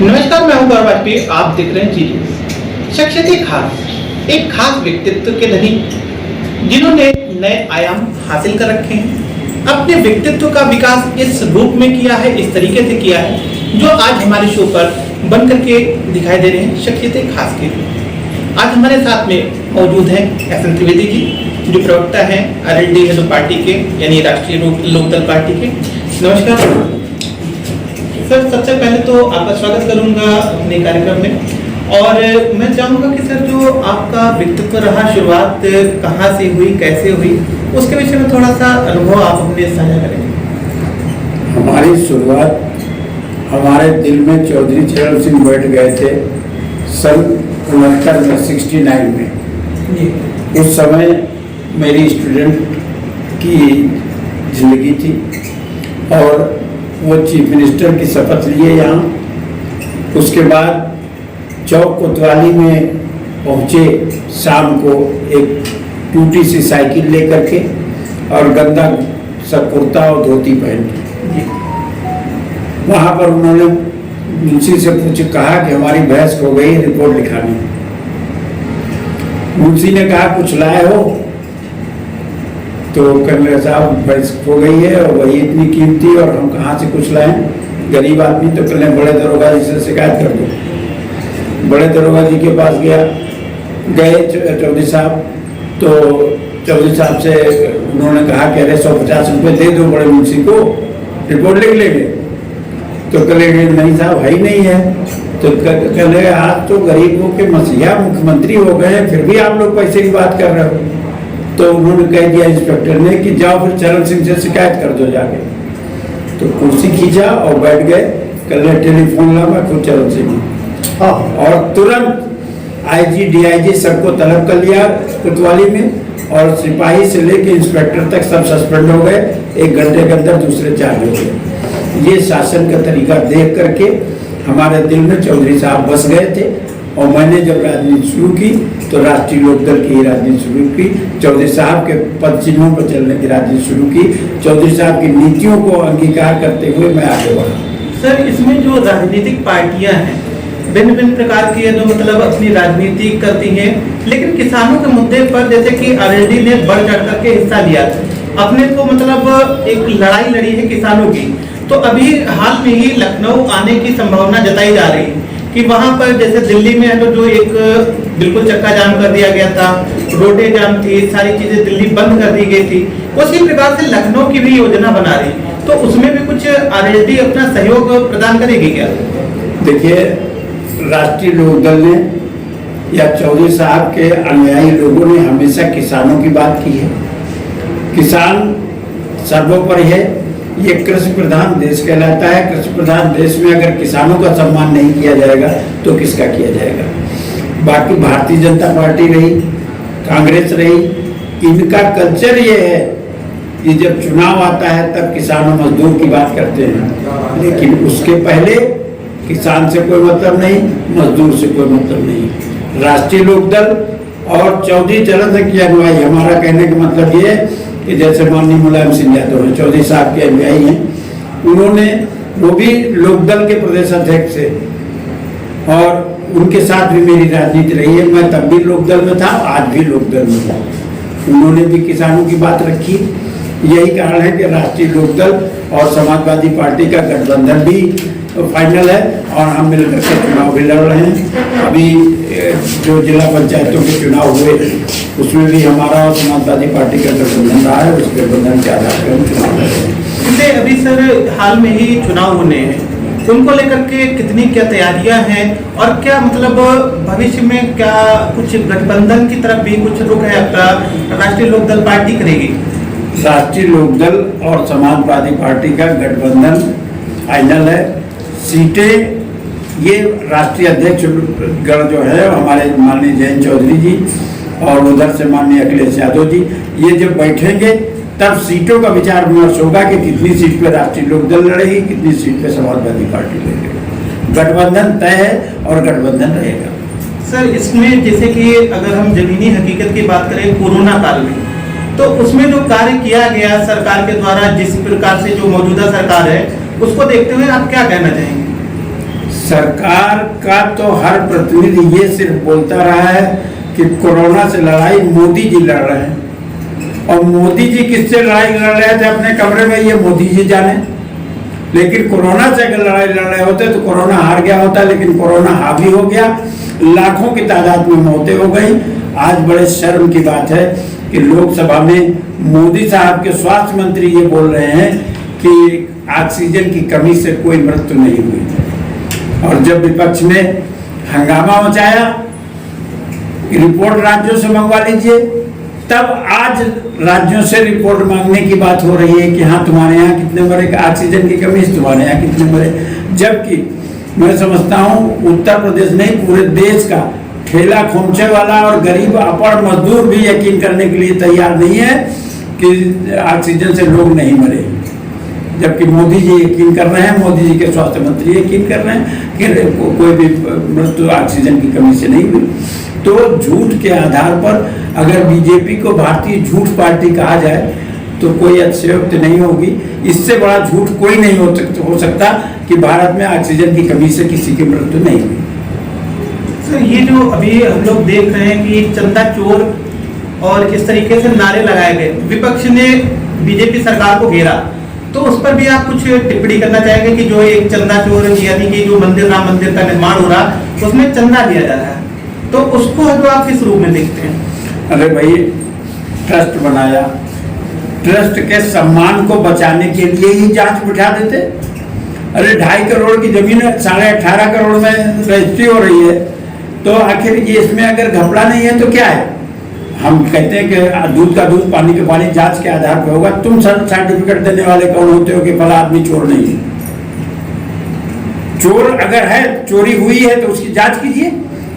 नमस्कार, मैं हूं गौरव वाजपेयी। आप देख रहे हैं जी शख्सियत खास, एक खास व्यक्तित्व के धनी जिन्होंने नए आयाम हासिल कर रखे हैं। अपने व्यक्तित्व का विकास इस रूप में किया है, इस तरीके से किया है जो आज हमारे शो पर बन करके दिखाई दे रहे हैं शख्सियत खास के। आज हमारे साथ में मौजूद हैं एस.एन. त्रिवेदी जी, जो प्रवक्ता हैं आरएलडी हिंदू पार्टी के, यानी राष्ट्रीय लोकदल पार्टी के। नमस्कार सर, सबसे पहले तो आपका स्वागत करूंगा अपने कार्यक्रम में। और मैं चाहूंगा कि सर, जो आपका व्यक्तित्व रहा, शुरुआत कहाँ से हुई, कैसे हुई, उसके विषय में थोड़ा सा अनुभव आप अपने साझा करेंगे। हमारी शुरुआत हमारे दिल में चौधरी चरण सिंह बैठ गए थे सन 69 में, 69 में। उस समय मेरी स्टूडेंट की जिंदगी थी और वो चीफ मिनिस्टर की शपथ लिए यहाँ। उसके बाद चौक कोतवाली में पहुँचे शाम को, एक टूटी सी साइकिल लेकर के और गंदा सा कुर्ता और धोती पहन के। वहाँ पर उन्होंने मुंशी से कहा कि हमारी भैंस खो गई, रिपोर्ट लिखानी। मुंशी ने कहा कुछ लाए हो? तो कहने साहब भैंस खो गई है और वही इतनी कीमती, और हम कहाँ से कुछ लाएं, गरीब आदमी। तो कहने बड़े दरोगा जी से शिकायत कर दो। बड़े दरोगा जी के पास गए चौधरी साहब। तो चौधरी साहब से उन्होंने कहा कि अरे 150 रुपये दे दो बड़े मुंशी को, रिपोर्ट लिख लेंगे। तो कहेंगे नहीं साहब, है ही नहीं है। तो कहेंगे आज तो गरीबों के मसीहा मुख्यमंत्री हो गए, फिर भी आप लोग पैसे की बात कर रहे हो। तो उन्होंने कह दिया इंस्पेक्टर ने कि जाओ फिर चरण सिंह से शिकायत कर दो जाके। तो कुर्सी खींचा और बैठ गए। कल टेलीफोन ला, मैं खुद चरण सिंह और तुरंत आईजी डीआईजी सबको तलब कर लिया कोतवाली में, और सिपाही से लेके इंस्पेक्टर तक सब सस्पेंड हो गए। 1 घंटे के अंदर दूसरे चार्ज हो गए। ये शासन का तरीका देख करके हमारे दिल में चौधरी साहब बस गए थे। और मैंने जब राजनीति शुरू की तो राष्ट्रीय लोकदल की राजनीति शुरू की, चौधरी साहब के पद चिन्हों पर चलने की राजनीति शुरू की, चौधरी साहब की नीतियों को अंगीकार करते हुए मैं आगे बढ़ा। सर, इसमें जो राजनीतिक पार्टियां हैं, भिन्न भिन्न प्रकार की है, जो मतलब अपनी राजनीति करती हैं, लेकिन किसानों के मुद्दे पर जैसे कि आरएलडी ने बढ़ चढ़ करके हिस्सा लिया, अपने को मतलब एक लड़ाई लड़ी है किसानों की। तो अभी हाल में ही लखनऊ आने की संभावना जताई जा रही है कि वहां पर जैसे दिल्ली में है तो जो एक बिल्कुल चक्का जाम कर दिया गया था, रोडें जाम थी, सारी चीजें दिल्ली बंद कर दी गई थी। उसी प्रकार से लखनऊ की भी योजना बना रही, तो उसमें भी कुछ आरएलडी अपना सहयोग प्रदान करेगी क्या? देखिए, राष्ट्रीय लोकदल ने या चौधरी साहब के अनुयायी लोगों ने हमेशा किसानों की बात की है। किसान सर्वोपरि है। ये कृषि प्रधान देश कहलाता है। कृषि प्रधान देश में अगर किसानों का सम्मान नहीं किया जाएगा तो किसका किया जाएगा? बाकी भारतीय जनता पार्टी रही, कांग्रेस रही, इनका कल्चर ये है कि जब चुनाव आता है तब किसान और मजदूर की बात करते हैं, लेकिन उसके पहले किसान से कोई मतलब नहीं, मजदूर से कोई मतलब नहीं। राष्ट्रीय लोकदल और चौधरी चरण सिंह की अनुयायी, हमारा कहने का मतलब ये है कि जैसे माननीय मुलायम सिंह यादव हैं, चौधरी साहब के अनुयायी हैं, उन्होंने वो भी लोकदल के प्रदेश अध्यक्ष थे और उनके साथ भी मेरी राजनीति रही है। मैं तब भी लोकदल में था, आज भी लोकदल में हूँ। उन्होंने भी किसानों की बात रखी। यही कारण है कि राष्ट्रीय लोकदल और समाजवादी पार्टी का गठबंधन भी फाइनल है और हम मिलकर के चुनाव भी लड़ रहे हैं। अभी जो जिला पंचायतों के चुनाव हुए उसमें भी हमारा और समाजवादी पार्टी का गठबंधन रहा है। उस गठबंधन के आधार पर हम चुनाव लड़ रहे हैं। अभी सर हाल में ही चुनाव होने हैं, उनको लेकर के कितनी क्या तैयारियां हैं और क्या मतलब भविष्य में क्या कुछ गठबंधन की तरफ भी कुछ रुख है आपका? राष्ट्रीय लोकदल पार्टी करेगी? राष्ट्रीय लोकदल और समाजवादी पार्टी का गठबंधन फाइनल है। सीटें ये राष्ट्रीय अध्यक्ष गण जो है हमारे माननीय जयंत चौधरी जी और उधर से माननीय अखिलेश यादव जी, ये जब बैठेंगे तब सीटों का विचार विमर्श होगा कि कितनी सीट पे राष्ट्रीय लोकदल लड़ेगी, कितनी सीट पे समाजवादी पार्टी लड़ेगी। गठबंधन तय है और गठबंधन रहेगा। सर, इसमें जैसे कि अगर हम जमीनी हकीकत की बात करें, कोरोना काल में तो उसमें जो कार्य किया गया सरकार के द्वारा, जिस प्रकार से जो मौजूदा सरकार है उसको देखते हुए आप क्या कहना चाहेंगे? सरकार का तो हर प्रतिनिधि ये सिर्फ बोलता रहा है कि कोरोना से लड़ाई मोदी जी लड़ रहे हैं, और मोदी जी किससे लड़ाई लड़ रहे थे अपने कमरे में, ये मोदी जी जाने। लेकिन कोरोना से अगर लड़ाई लड़ रहे होते तो कोरोना हार गया होता, लेकिन कोरोना हावी हो गया, लाखों की तादाद में मौतें हो गई। आज बड़े शर्म की बात है कि लोकसभा में मोदी साहब के स्वास्थ्य मंत्री ये बोल रहे हैं कि ऑक्सीजन की कमी से कोई मृत्यु नहीं हुई, और जब विपक्ष ने हंगामा मचाया रिपोर्ट राज्यों से मंगवा लीजिए, तब आज राज्यों से रिपोर्ट मांगने की बात हो रही है कि हाँ तुम्हारे यहाँ कितने मरे, ऑक्सीजन की कमी से तुम्हारे यहाँ कितने मरे। जबकि मैं समझता हूँ उत्तर प्रदेश नहीं पूरे देश का ठेला खोमचे वाला और गरीब अपर मजदूर भी यकीन करने के लिए तैयार नहीं है कि ऑक्सीजन से लोग नहीं मरे, जबकि मोदी जी यकीन कर रहे हैं, मोदी जी के स्वास्थ्य मंत्री यकीन कर रहे हैं कि कोई भी मृत्यु ऑक्सीजन की कमी से नहीं हुई। तो झूठ के आधार पर अगर बीजेपी को भारतीय झूठ पार्टी कहा जाए तो कोई अतिशयोक्ति नहीं होगी। इससे बड़ा झूठ कोई नहीं हो सकता कि भारत में ऑक्सीजन की कमी से किसी की मृत्यु नहीं हुई। सर, ये जो अभी हम लोग देख रहे हैं कि चंदा चोर और इस तरीके से नारे लगाए गए, विपक्ष ने बीजेपी सरकार को घेरा, तो उस पर भी आप कुछ टिप्पणी करना चाहेंगे कि जो एक चंदा चोर यानी कि जो मंदिर राम मंदिर का निर्माण हो रहा उसमें चंदा दिया जा रहा है, तो उसको जो आप किस रूप में देखते हैं? अरे भाई, ट्रस्ट बनाया, ट्रस्ट के सम्मान को बचाने के लिए ही जांच बिठा देते। अरे 2.5 करोड़ की जमीन 18.5 करोड़ में रजिस्ट्री हो रही है, तो आखिर ये इसमें अगर घपला नहीं है तो क्या है? हम कहते हैं कि दूध का दूध पानी का पानी जांच के आधार पर होगा। तुम सर्टिफिकेट देने वाले कौन होते हो कि फला आदमी चोर नहीं है? चोर अगर है, चोरी हुई है तो उसकी जांच कीजिए।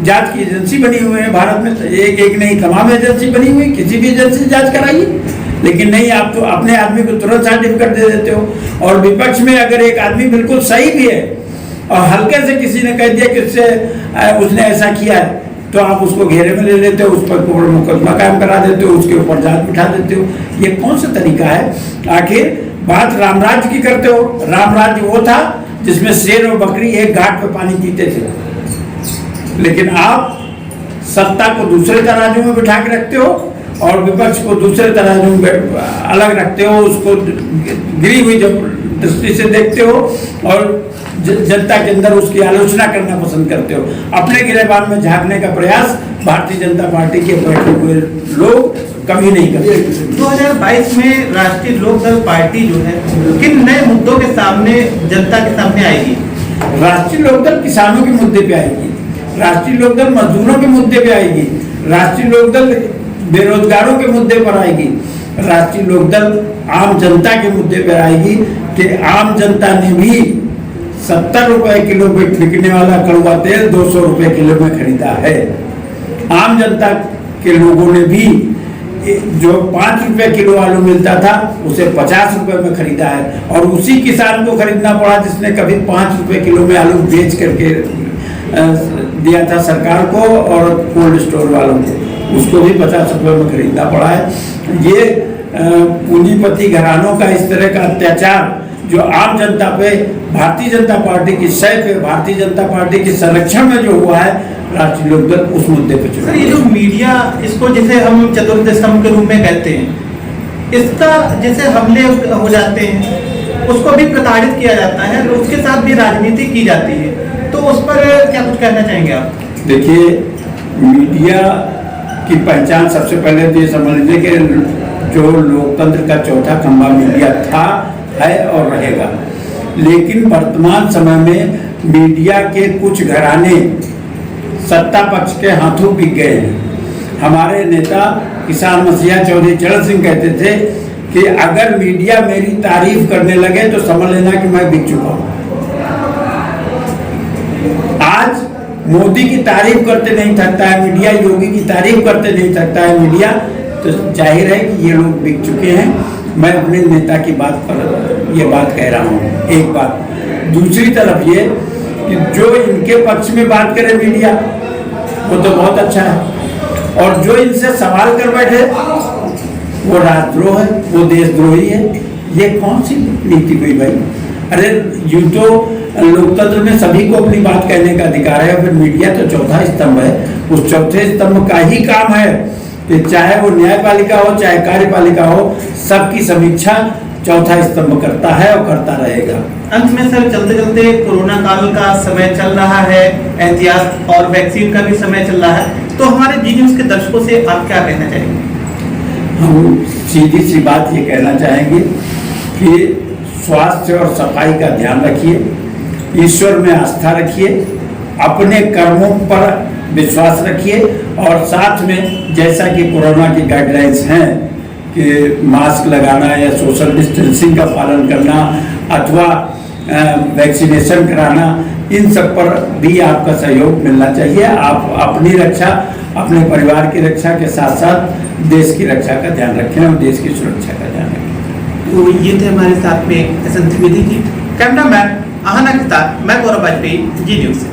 जांच की एजेंसी बनी हुई है भारत में, एक नहीं तमाम एजेंसी बनी हुई, किसी भी एजेंसी से जांच कराइए। लेकिन नहीं, आप तो अपने आदमी को तुरंत सर्टिफिकेट दे देते हो। और विपक्ष में अगर एक आदमी बिल्कुल सही भी है और हल्के से किसी ने कह दिया कि उसने ऐसा किया है, तो आप उसको घेरे में ले लेते हो, उस पर मुकदमा कायम करा देते हो, उसके ऊपर जांच बिठा देते हो। ये कौन सा तरीका है? आखिर बात रामराज्य की करते हो। रामराज्य वो था जिसमें शेर और बकरी एक घाट पर पानी पीते थे, लेकिन आप सत्ता को दूसरे तराजू में बिठा के रखते हो और विपक्ष को दूसरे तराजू में अलग रखते हो, उसको गिरी हुई दृष्टि से देखते हो और जनता के अंदर उसकी आलोचना करना पसंद करते हो। अपने गिरेबान में झांकने का प्रयास भारतीय जनता पार्टी के बैठे हुए लोग कभी नहीं करते। 2022 में राष्ट्रीय लोकदल पार्टी जो है किन नए मुद्दों के सामने जनता के सामने आएगी? राष्ट्रीय लोकदल किसानों के मुद्दे पे आएगी, राष्ट्रीय लोकदल मजदूरों के मुद्दे पे आएगी, राष्ट्रीय लोकदल बेरोजगारों के मुद्दे पर आएगी, राष्ट्रीय लोकदल आम जनता के मुद्दे पर आएगी कि आम जनता ने भी 70 रुपए किलो पे बिकने वाला कड़वा तेल 200 रुपए किलो में खरीदा है। आम जनता के लोगों ने भी जो 5 रुपए किलो आलू मिलता था उसे 50 रुपए में खरीदा है, और उसी किसान को खरीदना पड़ा जिसने कभी 5 रुपए किलो में आलू बेच करके दिया था सरकार को और कोल्ड स्टोर वालों को, उसको भी 50 रुपए में खरीदना पड़ा है। ये पूंजीपति घरानों का इस तरह का अत्याचार जो आम जनता पे भारतीय जनता पार्टी की सह पे भारतीय जनता पार्टी के संरक्षण में जो हुआ है, राष्ट्रीय लोकदल उस मुद्दे पे चुना। सर, ये जो मीडिया इसको जैसे हम चतुर्थ स्तंभ के रूप में कहते हैं, इसका जैसे हमले हो जाते हैं उसको भी प्रताड़ित किया जाता है, उसके साथ भी राजनीति की जाती है, तो उस पर क्या कुछ कहना चाहेंगे आप? देखिए, मीडिया की पहचान सबसे पहले तो ये समझ लीजिए कि जो लोकतंत्र का चौथा खंभा मीडिया था, है और रहेगा। लेकिन वर्तमान समय में मीडिया के कुछ घराने सत्ता पक्ष के हाथों बिक गए हैं। हमारे नेता किसान मसीहा चौधरी चरण सिंह कहते थे कि अगर मीडिया मेरी तारीफ करने लगे तो समझ लेना कि मैं बिक चुका हूं। आज मोदी की तारीफ करते नहीं थकता है मीडिया, योगी की तारीफ करते नहीं थकता है मीडिया, तो जाहिर है कि ये लोग बिक चुके हैं। मैं अपने नेता की बात पर ये बात कह रहा हूँ। एक बात, दूसरी तरफ ये कि जो इनके पक्ष में बात करे मीडिया वो तो बहुत अच्छा है, और जो इनसे सवाल कर बैठे वो राष्ट्रद्रोह है, वो देशद्रोही है। ये कौन सी नीति हुई भाई? अरे यूं तो लोकतंत्र में सभी को अपनी बात कहने का अधिकार है, फिर मीडिया तो चौथा स्तंभ है। उस चौथे स्तंभ का ही काम है कि चाहे वो न्यायपालिका हो चाहे कार्यपालिका हो, सबकी समीक्षा चौथा स्तंभ करता है और करता रहेगा। अंत में सर, चलते चलते कोरोना काल का समय चल रहा है, एहतियात और वैक्सीन का भी समय चल रहा है, तो हमारे जी न्यूज़ के दर्शकों से आप क्या कहना चाहेंगे? हम सीधी सी बात ये कहना चाहेंगे कि स्वास्थ्य और सफाई का ध्यान रखिए, ईश्वर में आस्था रखिए, अपने कर्मों पर विश्वास रखिए और साथ में जैसा कि कोरोना की गाइडलाइंस हैं कि मास्क लगाना या सोशल डिस्टेंसिंग का पालन करना अथवा वैक्सीनेशन कराना, इन सब पर भी आपका सहयोग मिलना चाहिए। आप अपनी रक्षा, अपने परिवार की रक्षा के साथ साथ देश की रक्षा का ध्यान रखें और देश की सुरक्षा का ध्यान रखें। तो ये थे हमारे साथ में S N Trivedi ji, cameraman Ahana के साथ मैं गौरव वाजपेयी, जी न्यूज़।